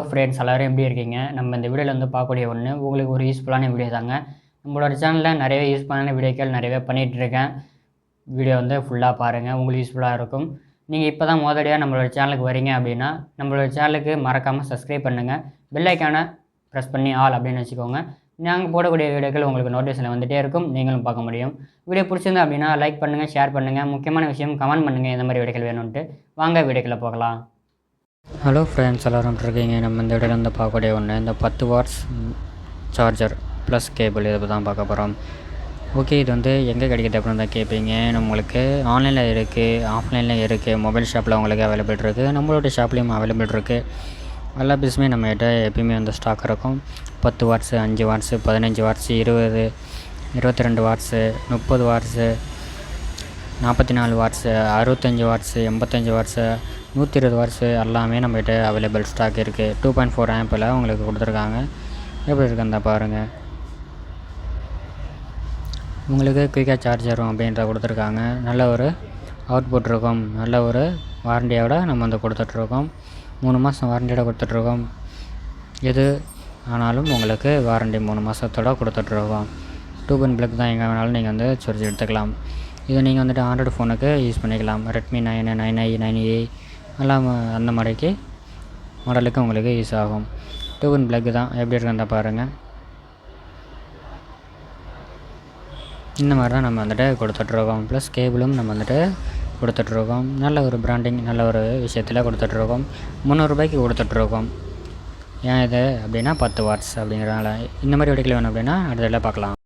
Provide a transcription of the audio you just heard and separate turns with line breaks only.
Friends எல்லோரும் எப்படி இருக்கீங்க? நம்ம இந்த வீடியோவில் வந்து பார்க்கக்கூடிய ஒன்று உங்களுக்கு ஒரு யூஸ்ஃபுல்லான வீடியோ தாங்க. நம்மளோட சேனலில் நிறையவே யூஸ்ஃபுல்லான வீடியோக்கள் நிறையவே பண்ணிகிட்ருக்கேன். வீடியோ வந்து ஃபுல்லாக பாருங்கள், உங்களுக்கு யூஸ்ஃபுல்லாக இருக்கும். நீங்கள் இப்போ தான் முதலடியாக நம்மளோட சேனலுக்கு வரீங்க அப்படின்னா நம்மளோட சேனலுக்கு மறக்காமல் சப்ஸ்கிரைப் பண்ணுங்கள். பெல் ஐக்கானை ப்ரெஸ் பண்ணி ஆல் அப்படின்னு வச்சுக்கோங்க. நாங்கள் போடக்கூடிய வீடியோக்கள் உங்களுக்கு நோட்டிஃபிகேஷனில் வந்துகிட்டே இருக்கும், நீங்களும் பார்க்க முடியும். வீடியோ பிடிச்சிருந்தா அப்படின்னா லைக் பண்ணுங்கள், ஷேர் பண்ணுங்கள், முக்கியமான விஷயம் கமெண்ட் பண்ணுங்கள் இந்த மாதிரி வீடியோக்கள் வேணும்ன்ட்டு. வாங்க வீடியோக்களை போகலாம். ஹலோ ஃப்ரெண்ட்ஸ் எல்லோரும் இருக்கீங்க. நம்ம இந்த வீடியோவில் வந்து பார்க்கக்கூடிய ஒன்று இந்த 10 வாட்ஸ் சார்ஜர் ப்ளஸ் கேபிள் இதை தான் பார்க்க போகிறோம். ஓகே, இது வந்து எங்கே கிடைக்கிது அப்படின்னு தான் கேட்பீங்க. நம்மளுக்கு ஆன்லைனில் இருக்குது, ஆஃப்லைனில் இருக்குது, மொபைல் ஷாப்பில் உங்களுக்கு அவைலபிள் இருக்குது, நம்மளோட ஷாப்லேயும் அவைலபிள் இருக்குது. எல்லா பீஸுமே நம்மகிட்ட எப்பயுமே வந்து ஸ்டாக் இருக்கும். 10 watts, 5 watts, 15 watts, 20, 22 watts, 30 watts, 44 watts, 65 watts, 85 watts, 120 watts எல்லாமே நம்மகிட்ட அவைலபிள் ஸ்டாக் இருக்குது. 2.4 ஆம்பில் உங்களுக்கு கொடுத்துருக்காங்க. எப்படி இருக்குன்னு பாருங்கள். உங்களுக்கு குயிக்காக சார்ஜ் வரும் அப்படின்ற கொடுத்துருக்காங்க. நல்ல ஒரு அவுட்புட் இருக்கும். நல்ல ஒரு வாரண்டியோட நம்ம வந்து கொடுத்துட்ருக்கோம். 3 மாதம் வாரண்டியோட கொடுத்துட்ருக்கோம். எது ஆனாலும் உங்களுக்கு வாரண்டி 3 மாதத்தோட கொடுத்துட்ருக்கோம். 2 பிளக் தான் எங்கே வேணாலும் நீங்கள் வந்து சார்ஜ் எடுத்துக்கலாம். இதை நீங்கள் வந்துட்டு ஆண்ட்ராய்டு ஃபோனுக்கு யூஸ் பண்ணிக்கலாம். Redmi 9, 9i, 9a எல்லாம் அந்த மாதிரிக்கு மாடலுக்கு உங்களுக்கு யூஸ் ஆகும். 2 பிளக் தான். எப்படி இருக்குன்னு பாருங்கள். இந்த மாதிரி தான் நம்ம வந்துட்டு கொடுத்துட்ருக்கோம். ப்ளஸ் கேபிளும் நம்ம வந்துட்டு கொடுத்துட்ருக்கோம். நல்ல ஒரு பிராண்டிங், நல்ல ஒரு விஷயத்தில் கொடுத்துட்ருக்கோம். 300 ரூபாய்க்கு கொடுத்துட்ருக்கோம். ஏன் இது அப்படின்னா 10 வாட்ஸ் அப்படிங்கிறனால. இந்த மாதிரி வீடியோக்கள் வேணும் அப்படின்னா அடுத்த பார்க்கலாம்.